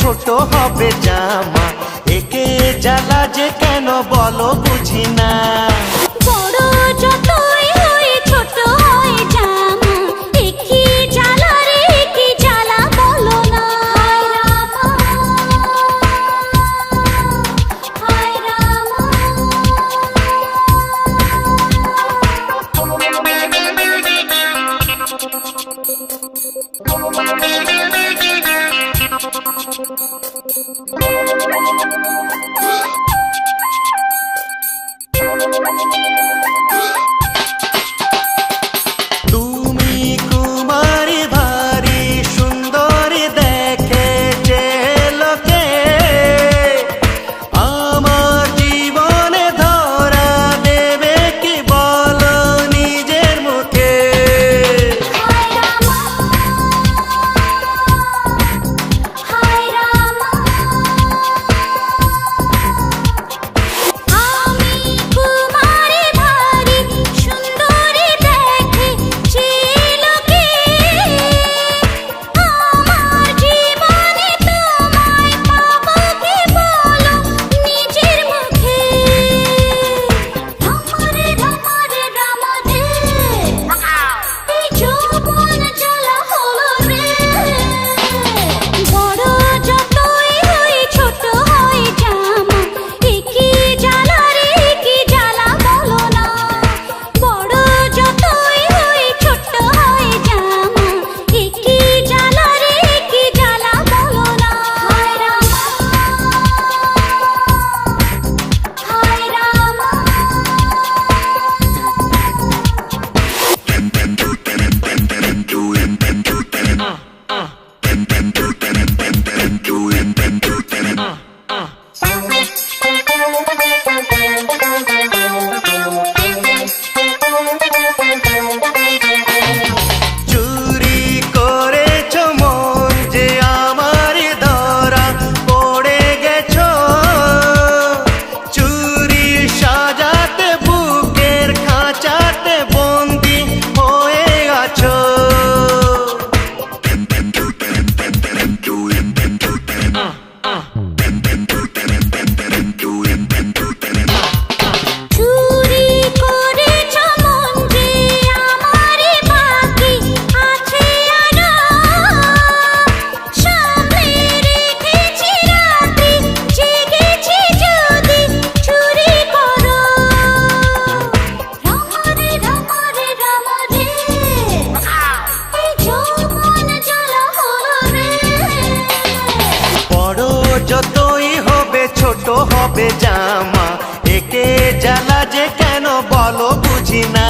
ছোট হবে জামা, একে জ্বালা যে কেন বলো বুঝি না। বড় যতই হই ছোট হয় জামা, একি জ্বালা রে একি জ্বালা বলো না। হায় রামা, তুমি কুমারী ভারী সুন্দরী দেখে যে লোকে, আমার জীবনে ধরা দেবে কি বলো নিজের মুখে। হায় রামা, হায় রামা, আমি কুমারী ভারী সুন্দরী দেখে যে লোকে, আমার জীবনে তোমায় পাবো কি বলো নিজের মুখে। ঢমরে ঢমরে রামদে, এই যৌবন জ্বালা হলো রে। বড় যতই হই ছোট হয় জামা, একি জ্বালা রে একি জ্বালা বলো না। বড় যতই হই ছোট হয় জামা, একি জ্বালা রে একি জ্বালা বলো না। হায় রামা, হায় রামা, চুরি করেছ মন যে আমার ধরা পড়ে গেছ, চুরি সাজাতে বুকের খাঁচাতে বন্দি হয়ে আছো। চুরি করেছ মন যে আমার বাকি আছে আরো, সামনে রেখেছি রাতে জেগেছি যদি চুরি করো। রামরে রামরে রামরে, এই যৌবন জ্বালা হলো রে। বড় যতই হবে ছোট হবে জামা, একে জ্বালা যে কেন বলো বুঝি না।